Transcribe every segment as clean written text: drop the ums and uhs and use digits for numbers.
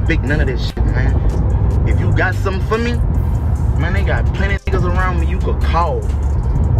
respect none of this shit, man. If you got something for me, man, they got plenty of niggas around me you could call.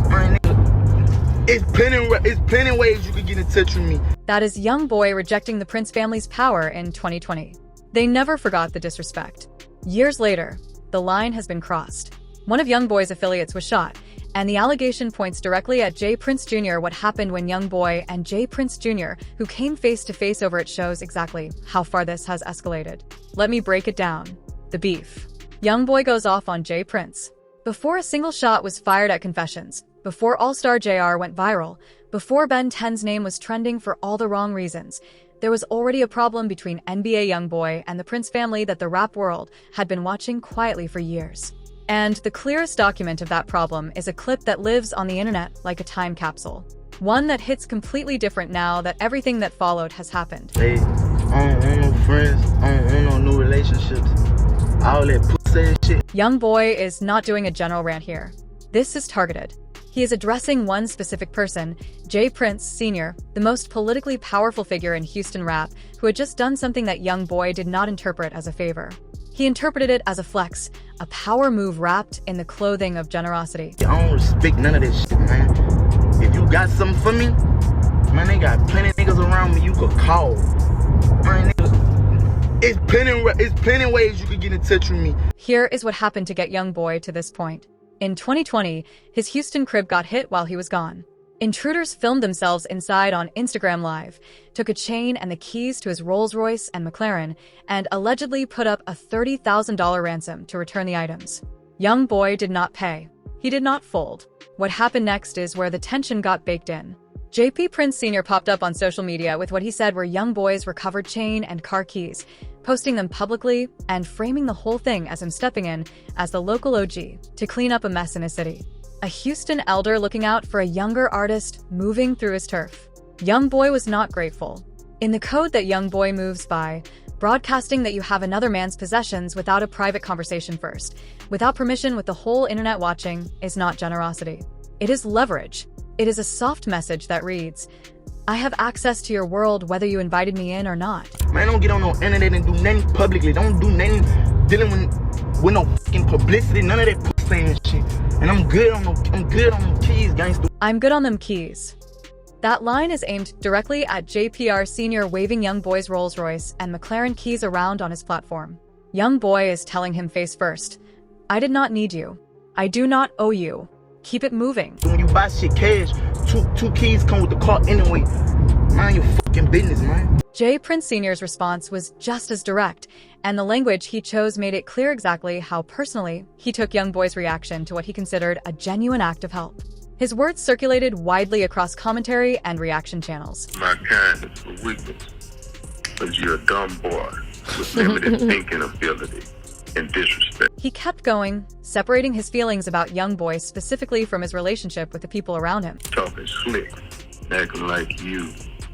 Man, nigga, it's plenty ways you could get in touch with me. That is YoungBoy rejecting the Prince family's power in 2020. They never forgot the disrespect. Years later, the line has been crossed. One of YoungBoy's affiliates was shot, and the allegation points directly at J. Prince Jr. What happened when YoungBoy and J. Prince Jr., who came face to face over it, shows exactly how far this has escalated. Let me break it down. The beef. YoungBoy goes off on J. Prince. Before a single shot was fired at Confessions, before All-Star JR went viral, before Ben 10's name was trending for all the wrong reasons, there was already a problem between NBA YoungBoy and the Prince family that the rap world had been watching quietly for years. And the clearest document of that problem is a clip that lives on the internet like a time capsule. One that hits completely different now that everything that followed has happened. Hey, I don't want no friends, I don't want no new relationships. All that pussy shit. YoungBoy is not doing a general rant here. This is targeted. He is addressing one specific person, J. Prince Sr., the most politically powerful figure in Houston rap, who had just done something that YoungBoy did not interpret as a favor. He interpreted it as a flex, a power move wrapped in the clothing of generosity. I don't respect none of this shit, man. If you got something for me, man, they got plenty of niggas around me you could call. Man, niggas, it's plenty ways you could get in touch with me. Here is what happened to get YoungBoy to this point. In 2020, his Houston crib got hit while he was gone. Intruders filmed themselves inside on Instagram Live, took a chain and the keys to his Rolls-Royce and McLaren, and allegedly put up a $30,000 ransom to return the items. YoungBoy did not pay. He did not fold. What happened next is where the tension got baked in. J.P. Prince Sr. popped up on social media with what he said were YoungBoy's recovered chain and car keys, posting them publicly and framing the whole thing as him stepping in as the local OG to clean up a mess in his city. A Houston elder looking out for a younger artist moving through his turf. YoungBoy was not grateful. In the code that YoungBoy moves by, broadcasting that you have another man's possessions without a private conversation first, without permission with the whole internet watching, is not generosity. It is leverage. It is a soft message that reads, I have access to your world whether you invited me in or not. Man, don't get on no internet and do nothing publicly. Don't do nothing dealing with no fucking publicity. None of that pussy and shit. And I'm good on them keys, gangster. I'm good on them keys. That line is aimed directly at JPR Sr. waving YoungBoy's Rolls-Royce and McLaren keys around on his platform. YoungBoy is telling him face first, I did not need you. I do not owe you. Keep it moving. When you buy shit cash, two keys come with the car anyway. Mind your fucking business, man. J. Prince Sr.'s response was just as direct, and the language he chose made it clear exactly how personally he took YoungBoy's reaction to what he considered a genuine act of help. His words circulated widely across commentary and reaction channels. My kindness for weakness, because you're a dumb boy with limited thinking ability and disrespect. He kept going, separating his feelings about YoungBoy specifically from his relationship with the people around him. Talking slick, acting like you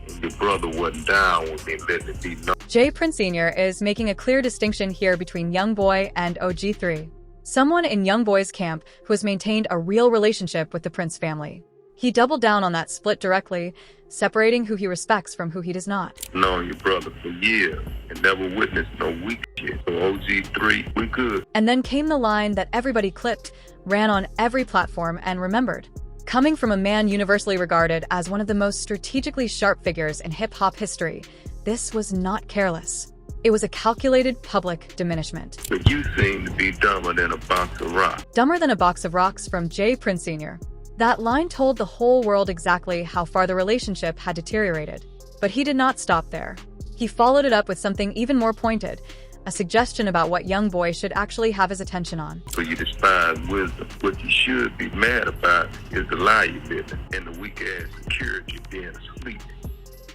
and your brother wasn't down with me letting it be known. J. Prince Sr. is making a clear distinction here between YoungBoy and OG3. Someone in YoungBoy's camp who has maintained a real relationship with the Prince family. He doubled down on that split directly, separating who he respects from who he does not. Known your brother for years and never witnessed no weak shit. So OG3, we good. And then came the line that everybody clipped, ran on every platform, and remembered. Coming from a man universally regarded as one of the most strategically sharp figures in hip-hop history, this was not careless. It was a calculated public diminishment. But you seem to be dumber than a box of rocks. Dumber than a box of rocks from J. Prince Sr. That line told the whole world exactly how far the relationship had deteriorated. But he did not stop there. He followed it up with something even more pointed, a suggestion about what YoungBoy should actually have his attention on. So you despise wisdom. What you should be mad about is the lie you live in and the weak-ass security being asleep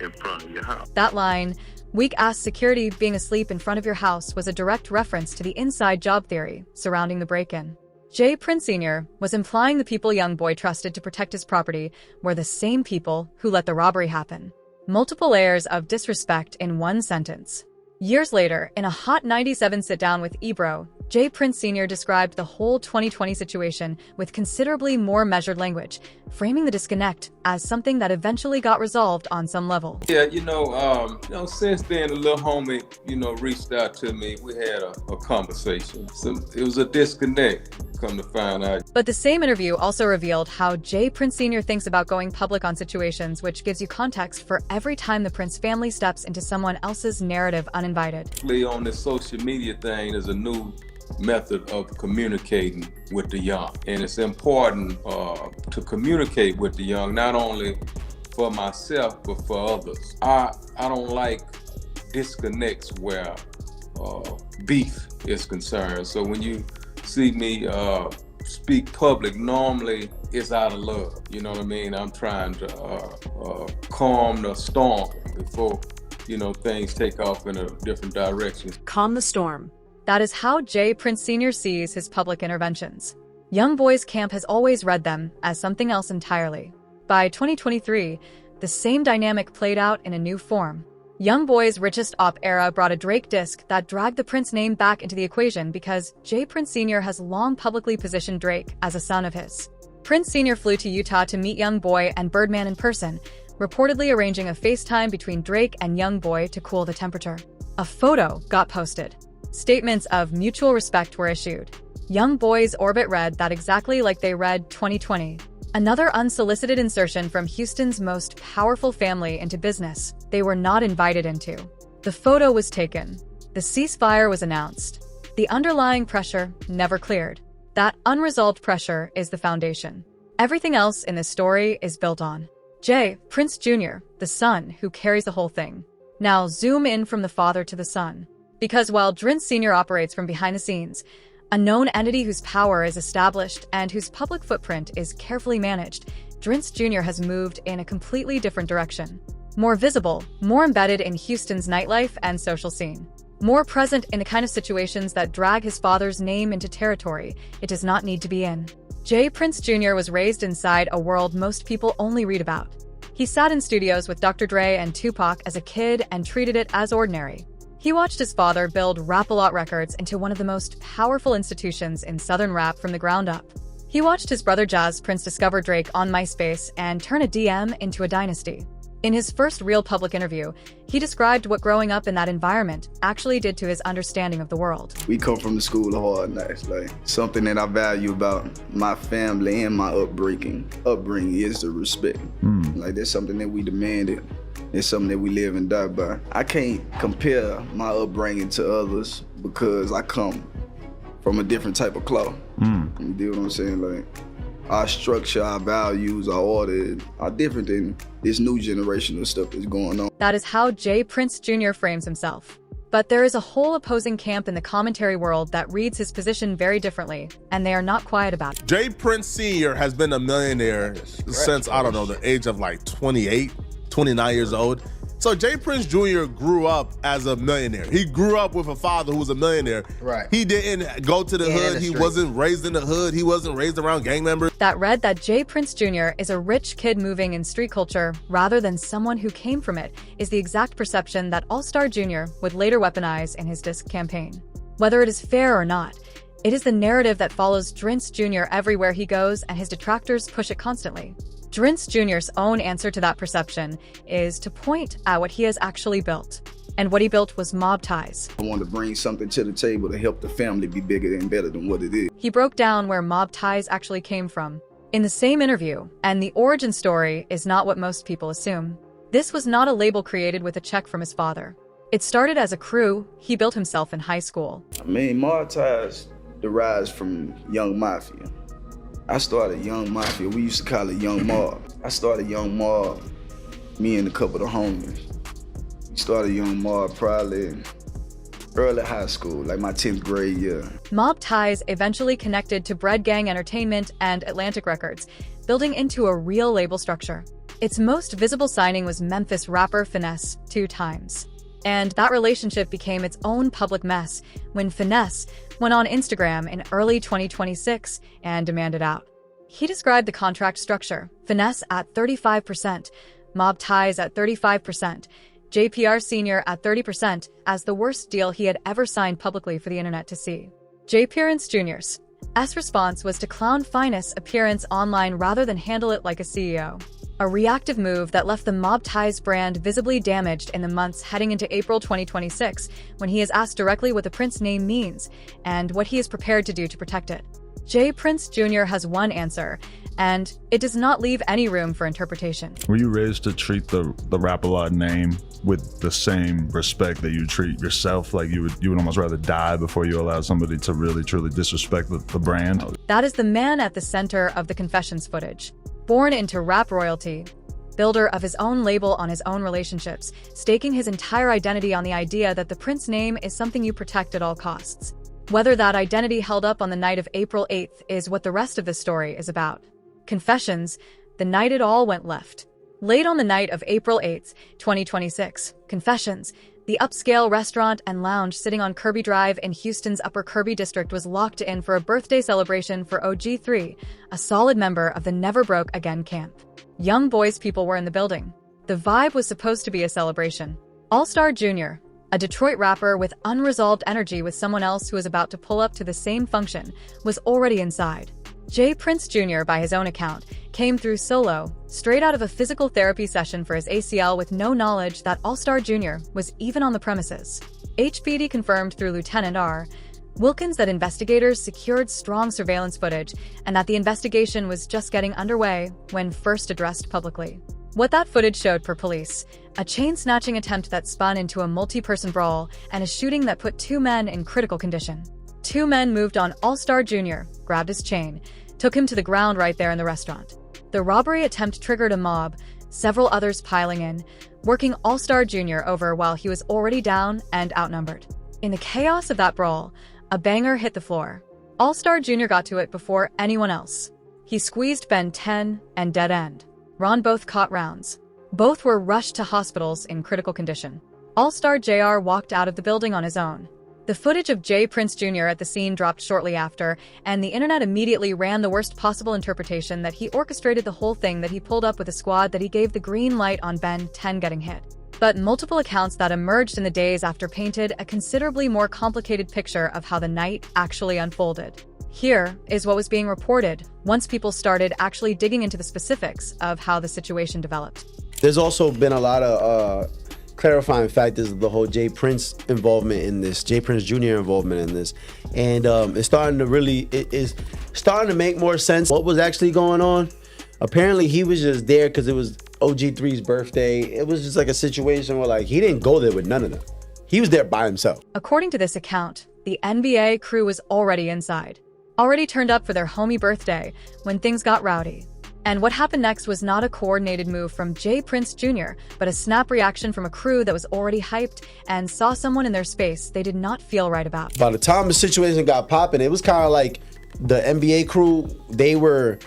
in front of your house. That line, weak-ass security being asleep in front of your house, was a direct reference to the inside job theory surrounding the break-in. J. Prince Sr. was implying the people YoungBoy trusted to protect his property were the same people who let the robbery happen. Multiple layers of disrespect in one sentence. Years later, in a Hot 97 sit-down with Ebro, J. Prince Sr. described the whole 2020 situation with considerably more measured language, framing the disconnect as something that eventually got resolved on some level. Yeah, since then, the little homie, reached out to me. We had a conversation. So it was a disconnect, come to find out. But the same interview also revealed how J. Prince Sr. thinks about going public on situations, which gives you context for every time the Prince family steps into someone else's narrative uninvited. On this social media thing, there's a new method of communicating with the young, and it's important to communicate with the young, not only for myself but for others. I don't like disconnects where beef is concerned. So when you see me speak public, normally it's out of love. You know what I mean? I'm trying to calm the storm before things take off in a different direction. Calm the storm. That is how J. Prince Sr. sees his public interventions. YoungBoy's camp has always read them as something else entirely. By 2023, the same dynamic played out in a new form. YoungBoy's richest op era brought a Drake disc that dragged the Prince name back into the equation because J. Prince Sr. has long publicly positioned Drake as a son of his. Prince Sr. flew to Utah to meet YoungBoy and Birdman in person, reportedly arranging a FaceTime between Drake and YoungBoy to cool the temperature. A photo got posted. Statements of mutual respect were issued. YoungBoy's orbit read that exactly like they read 2020. Another unsolicited insertion from Houston's most powerful family into business they were not invited into. The photo was taken. The ceasefire was announced. The underlying pressure never cleared. That unresolved pressure is the foundation. Everything else in this story is built on J. Prince Jr., the son who carries the whole thing. Now zoom in from the father to the son. Because while Prince Sr. operates from behind the scenes, a known entity whose power is established and whose public footprint is carefully managed, Prince Jr. has moved in a completely different direction. More visible, more embedded in Houston's nightlife and social scene. More present in the kind of situations that drag his father's name into territory it does not need to be in. J. Prince Jr. was raised inside a world most people only read about. He sat in studios with Dr. Dre and Tupac as a kid and treated it as ordinary. He watched his father build Rap-A-Lot Records into one of the most powerful institutions in Southern rap from the ground up. He watched his brother Jazz Prince discover Drake on MySpace and turn a DM into a dynasty. In his first real public interview, he described what growing up in that environment actually did to his understanding of the world. We come from the school of hard knocks. Something that I value about my family and my upbringing is the respect. That's something that we demanded. It's something that we live and die by. I can't compare my upbringing to others because I come from a different type of cloth. You deal what I'm saying? Our structure, our values, our order are different than this new generation of stuff that's going on. That is how J. Prince Jr. frames himself. But there is a whole opposing camp in the commentary world that reads his position very differently, and they are not quiet about it. J. Prince Sr. has been a millionaire since, the age of 28, 29 years old. So J. Prince Jr. grew up as a millionaire. He grew up with a father who was a millionaire. Right. He didn't go to the hood. He wasn't raised in the hood. He wasn't raised around gang members. That read that J. Prince Jr. is a rich kid moving in street culture rather than someone who came from it is the exact perception that All-Star Jr. would later weaponize in his disc campaign. Whether it is fair or not, it is the narrative that follows Prince Jr. everywhere he goes, and his detractors push it constantly. Prince Jr.'s own answer to that perception is to point at what he has actually built. And what he built was mob ties. I want to bring something to the table to help the family be bigger and better than what it is. He broke down where mob ties actually came from in the same interview, and the origin story is not what most people assume. This was not a label created with a check from his father. It started as a crew he built himself in high school. Mob ties derives from Young Mafia. I started Young Mafia. We used to call it Young Mob. I started Young Mob, me and a couple of homies. We started Young Mob probably early high school, my 10th grade year. Mob ties eventually connected to Bread Gang Entertainment and Atlantic Records, building into a real label structure. Its most visible signing was Memphis rapper Finesse 2 times. And that relationship became its own public mess when Finesse went on Instagram in early 2026 and demanded out. He described the contract structure: Finesse at 35%, Mob Ties at 35%, JPR Sr. at 30% as the worst deal he had ever signed publicly for the internet to see. J. Prince Jr.'s response was to clown Finest' appearance online rather than handle it like a CEO. A reactive move that left the Mob Ties brand visibly damaged in the months heading into April 2026, when he is asked directly what the Prince name means and what he is prepared to do to protect it. J. Prince Jr. has one answer, and it does not leave any room for interpretation. Were you raised to treat the Rap-A-Lot name with the same respect that you treat yourself? Like you would almost rather die before you allow somebody to really truly disrespect the brand? That is the man at the center of the Confessions footage. Born into rap royalty, builder of his own label on his own relationships, staking his entire identity on the idea that the Prince name is something you protect at all costs. Whether that identity held up on the night of April 8th is what the rest of the story is about. Confessions, the night it all went left. Late on the night of April 8th, 2026, Confessions, the upscale restaurant and lounge sitting on Kirby Drive in Houston's Upper Kirby district, was locked in for a birthday celebration for OG3, a solid member of the Never Broke Again camp. YoungBoy's people were in the building. The vibe was supposed to be a celebration. All-Star Jr., a Detroit rapper with unresolved energy with someone else who was about to pull up to the same function, was already inside. J. Prince Jr., by his own account, came through solo, straight out of a physical therapy session for his ACL with no knowledge that All-Star Jr. was even on the premises. HPD confirmed through Lieutenant R. Wilkins that investigators secured strong surveillance footage and that the investigation was just getting underway when first addressed publicly. What that footage showed for police: a chain-snatching attempt that spun into a multi-person brawl and a shooting that put two men in critical condition. Two men moved on All-Star Jr., grabbed his chain, took him to the ground right there in the restaurant. The robbery attempt triggered a mob, several others piling in, working All-Star Jr. over while he was already down and outnumbered. In the chaos of that brawl, a banger hit the floor. All-Star Jr. got to it before anyone else. He squeezed Ben 10 and dead end. Ron both caught rounds. Both were rushed to hospitals in critical condition. All-Star JR walked out of the building on his own. The footage of J. Prince Jr. at the scene dropped shortly after, and the internet immediately ran the worst possible interpretation that he orchestrated the whole thing, that he pulled up with a squad, that he gave the green light on Ben 10 getting hit. But multiple accounts that emerged in the days after painted a considerably more complicated picture of how the night actually unfolded. Here is what was being reported once people started actually digging into the specifics of how the situation developed. There's also been a lot of clarifying factors of the whole J. Prince involvement in this, J. Prince Jr. involvement in this. And it's starting to make more sense what was actually going on. Apparently he was just there because it was OG3's birthday. It was just like a situation where like he didn't go there with none of them. He was there by himself. According to this account, the NBA crew was already inside, already turned up for their homie birthday when things got rowdy. And what happened next was not a coordinated move from J. Prince Jr., but a snap reaction from a crew that was already hyped and saw someone in their space they did not feel right about. By the time the situation got popping, it was kind of like the NBA crew, they were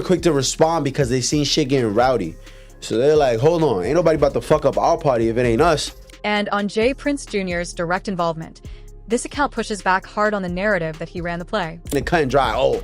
quick to respond because they seen shit getting rowdy. So they're like, hold on, ain't nobody about to fuck up our party if it ain't us. And on J. Prince Jr.'s direct involvement, this account pushes back hard on the narrative that he ran the play. And cut and dry,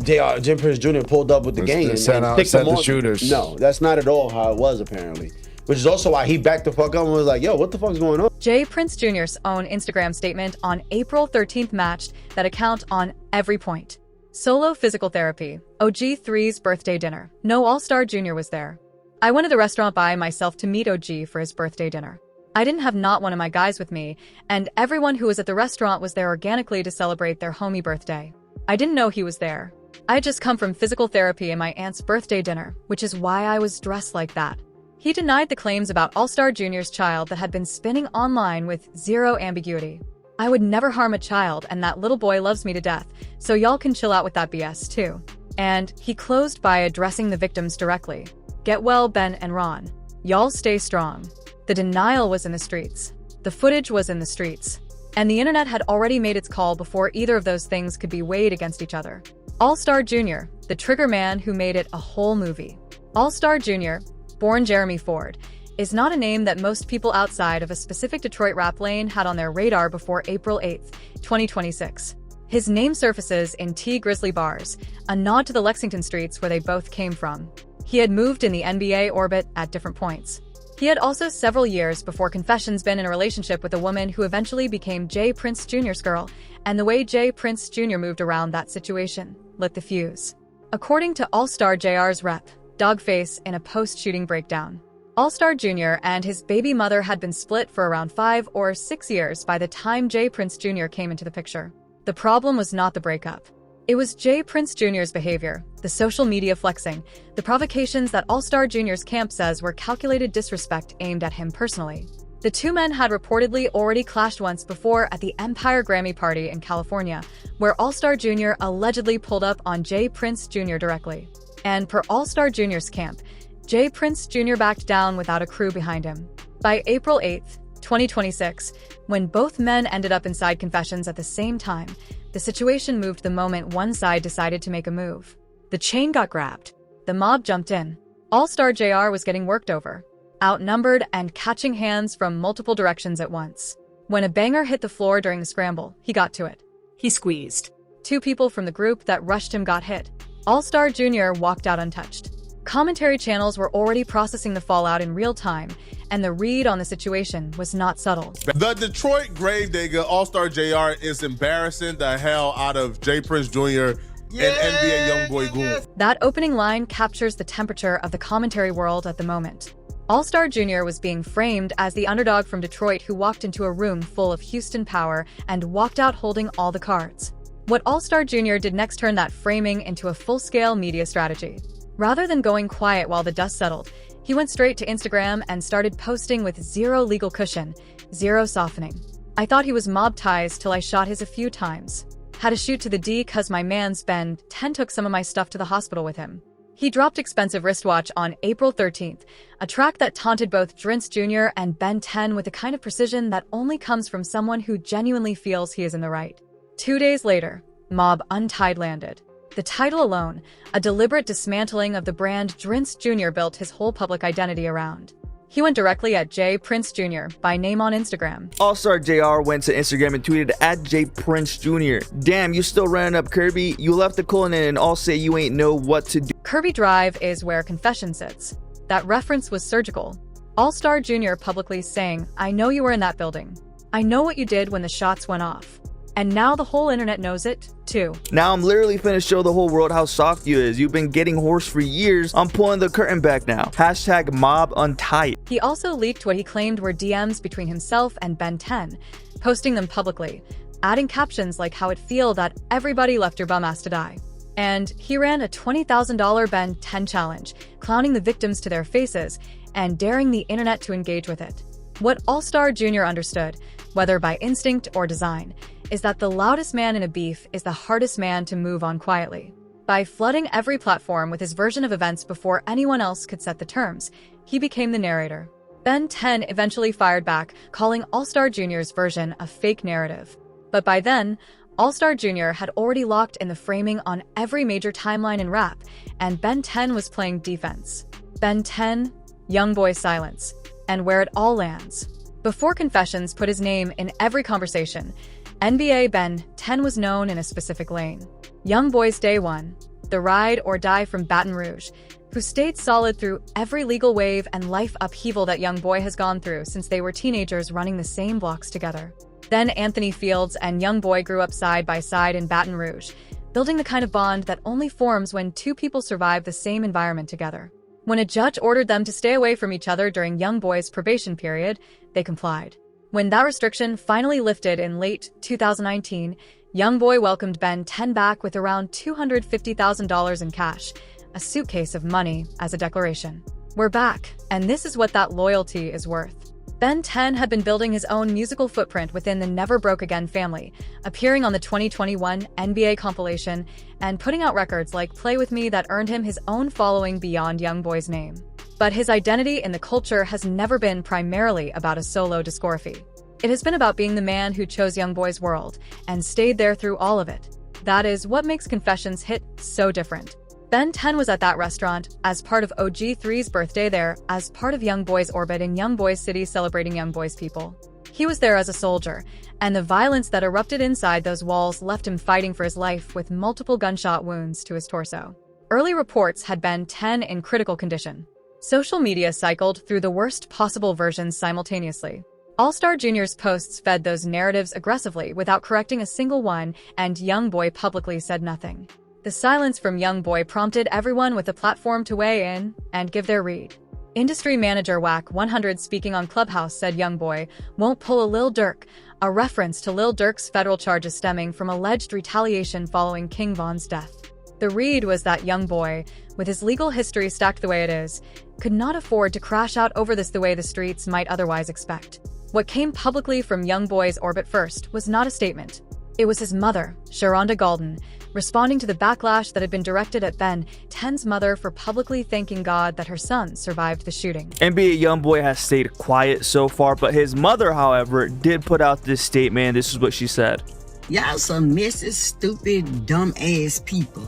J. Prince Jr. pulled up with the gang and picked them on. Shooters. No, that's not at all how it was apparently. Which is also why he backed the fuck up and was like, yo, what the fuck's going on? J. Prince Jr.'s own Instagram statement on April 13th matched that account on every point. Solo physical therapy, OG3's birthday dinner. No All-Star Jr. was there. I went to the restaurant by myself to meet OG for his birthday dinner. I didn't have not one of my guys with me, and everyone who was at the restaurant was there organically to celebrate their homie birthday. I didn't know he was there. I had just come from physical therapy and my aunt's birthday dinner, which is why I was dressed like that. He denied the claims about All-Star Jr.'s child that had been spinning online with zero ambiguity. I would never harm a child, and that little boy loves me to death, so y'all can chill out with that BS too. And he closed by addressing the victims directly. Get well, Ben and Ron. Y'all stay strong. The denial was in the streets. The footage was in the streets. And the internet had already made its call before either of those things could be weighed against each other. All-Star Jr., the trigger man who made it a whole movie. All-Star Jr., born Jeremy Ford, is not a name that most people outside of a specific Detroit rap lane had on their radar before April 8th, 2026. His name surfaces in T Grizzly bars, a nod to the Lexington streets where they both came from. He had moved in the NBA orbit at different points. He had also several years before Confessions been in a relationship with a woman who eventually became J. Prince Jr.'s girl, and the way Jay Prince Jr. moved around that situation lit the fuse. According to All-Star JR's rep, Dogface, in a post-shooting breakdown, All-Star Jr. and his baby mother had been split for around 5 or 6 years by the time Jay Prince Jr. came into the picture. The problem was not the breakup. It was Jay Prince Jr.'s behavior, the social media flexing, the provocations that All-Star Jr.'s camp says were calculated disrespect aimed at him personally. The two men had reportedly already clashed once before at the Empire Grammy party in California, where All-Star Jr. allegedly pulled up on Jay Prince Jr. directly. And per All-Star Jr.'s camp, Jay Prince Jr. backed down without a crew behind him. By April 8, 2026, when both men ended up inside confessions at the same time, the situation moved the moment one side decided to make a move. The chain got grabbed. The mob jumped in. All-Star JR was getting worked over, outnumbered and catching hands from multiple directions at once. When a banger hit the floor during the scramble, he got to it. He squeezed. 2 people from the group that rushed him got hit. All-Star Jr. walked out untouched. Commentary channels were already processing the fallout in real time, and the read on the situation was not subtle. The Detroit gravedigger All-Star JR is embarrassing the hell out of Jay Prince Jr. and NBA YoungBoy Goon. That opening line captures the temperature of the commentary world at the moment. All-Star Jr. was being framed as the underdog from Detroit who walked into a room full of Houston power and walked out holding all the cards. What All-Star Jr. did next turned that framing into a full-scale media strategy. Rather than going quiet while the dust settled, he went straight to Instagram and started posting with zero legal cushion, zero softening. I thought he was mob ties till I shot his a few times. Had to shoot to the D cause my man's Ben 10 took some of my stuff to the hospital with him. He dropped expensive wristwatch on April 13th, a track that taunted both Prince Jr. and Ben 10 with a kind of precision that only comes from someone who genuinely feels he is in the right. 2 days later, Mob Untied landed. The title alone, a deliberate dismantling of the brand Prince Jr. built his whole public identity around. He went directly at Jay Prince Jr. by name on Instagram. All-Star JR went to Instagram and tweeted at Jay Prince Jr. Damn, you still running up Kirby? You left the colon in and all say you ain't know what to do. Kirby Drive is where confession sits. That reference was surgical. All-Star Jr. publicly saying, I know you were in that building. I know what you did when the shots went off. And now the whole internet knows it, too. Now I'm literally finna show the whole world how soft you is. You've been getting hoarse for years. I'm pulling the curtain back now. Hashtag mob untied. He also leaked what he claimed were DMs between himself and Ben 10, posting them publicly, adding captions like how it feel that everybody left your bum ass to die. And he ran a $20,000 Ben 10 challenge, clowning the victims to their faces and daring the internet to engage with it. What All-Star Jr. understood, whether by instinct or design, is that the loudest man in a beef is the hardest man to move on quietly. By flooding every platform with his version of events before anyone else could set the terms, he became the narrator. Ben 10 eventually fired back, calling All-Star Jr.'s version a fake narrative. But by then, All-Star Jr. had already locked in the framing on every major timeline in rap, and Ben 10 was playing defense. Ben 10, YoungBoy silence, and where it all lands. Before confessions put his name in every conversation, NBA Ben 10 was known in a specific lane. YoungBoy's Day One, the ride or die from Baton Rouge, who stayed solid through every legal wave and life upheaval that YoungBoy has gone through since they were teenagers running the same blocks together. Then Anthony Fields and YoungBoy grew up side by side in Baton Rouge, building the kind of bond that only forms when two people survive the same environment together. When a judge ordered them to stay away from each other during YoungBoy's probation period, they complied. When that restriction finally lifted in late 2019, YoungBoy welcomed Ben 10 back with around $250,000 in cash, a suitcase of money, as a declaration. We're back, and this is what that loyalty is worth. Ben 10 had been building his own musical footprint within the Never Broke Again family, appearing on the 2021 NBA compilation and putting out records like Play With Me that earned him his own following beyond YoungBoy's name. But his identity in the culture has never been primarily about a solo discography. It has been about being the man who chose YoungBoy's world and stayed there through all of it. That is what makes Confessions hit so different. Ben 10 was at that restaurant as part of OG3's birthday there, as part of YoungBoy's orbit in YoungBoy's city celebrating YoungBoy's people. He was there as a soldier, and the violence that erupted inside those walls left him fighting for his life with multiple gunshot wounds to his torso. Early reports had Ben 10 in critical condition. Social media cycled through the worst possible versions simultaneously. All-Star Jr.'s posts fed those narratives aggressively without correcting a single one, and YoungBoy publicly said nothing. The silence from YoungBoy prompted everyone with a platform to weigh in and give their read. Industry manager Whack 100 speaking on Clubhouse said YoungBoy won't pull a Lil Durk, a reference to Lil Durk's federal charges stemming from alleged retaliation following King Von's death. The read was that YoungBoy, with his legal history stacked the way it is, could not afford to crash out over this the way the streets might otherwise expect. What came publicly from YoungBoy's orbit first was not a statement. It was his mother, Sharonda Golden, responding to the backlash that had been directed at Ben 10's mother for publicly thanking God that her son survived the shooting. NBA YoungBoy has stayed quiet so far, but his mother, however, did put out this statement. This is what she said. Y'all some messy, stupid, dumb-ass people.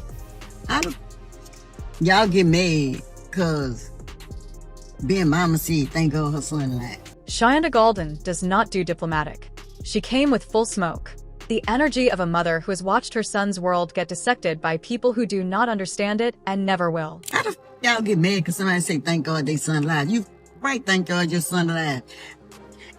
Y'all get mad because Ben mama said thank God her son alive. Sharonda Golden does not do diplomatic. She came with full smoke. The energy of a mother who has watched her son's world get dissected by people who do not understand it and never will. How the y'all get mad because somebody say thank God they son alive? You right, thank God your son alive.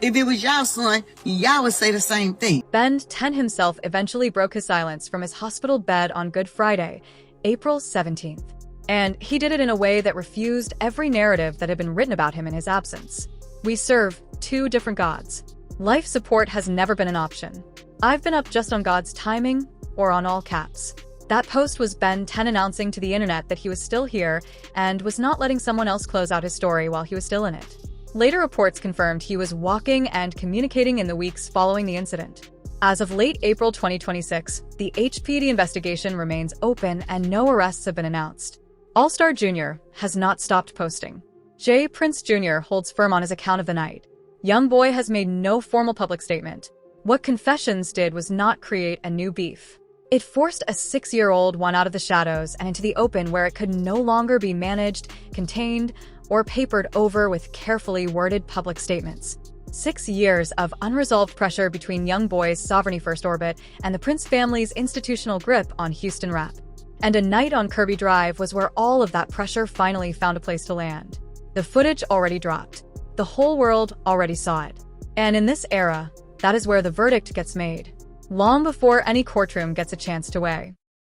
If it was y'all son, y'all would say the same thing. Ben 10 himself eventually broke his silence from his hospital bed on Good Friday, April 17th. And he did it in a way that refused every narrative that had been written about him in his absence. We serve two different gods. Life support has never been an option. I've been up just on God's timing, or on all caps. That post was Ben 10 announcing to the internet that he was still here and was not letting someone else close out his story while he was still in it. Later reports confirmed he was walking and communicating in the weeks following the incident. As of late April 2026, the HPD investigation remains open and no arrests have been announced. All-Star Jr. has not stopped posting. J. Prince Jr. holds firm on his account of the night. YoungBoy has made no formal public statement. What Confessions did was not create a new beef. It forced a 6-year-old one out of the shadows and into the open where it could no longer be managed, contained, or papered over with carefully worded public statements. 6 years of unresolved pressure between YoungBoy's Sovereignty First orbit and the Prince family's institutional grip on Houston rap. And a night on Kirby Drive was where all of that pressure finally found a place to land. The footage already dropped. The whole world already saw it. And in this era, that is where the verdict gets made, long before any courtroom gets a chance to weigh.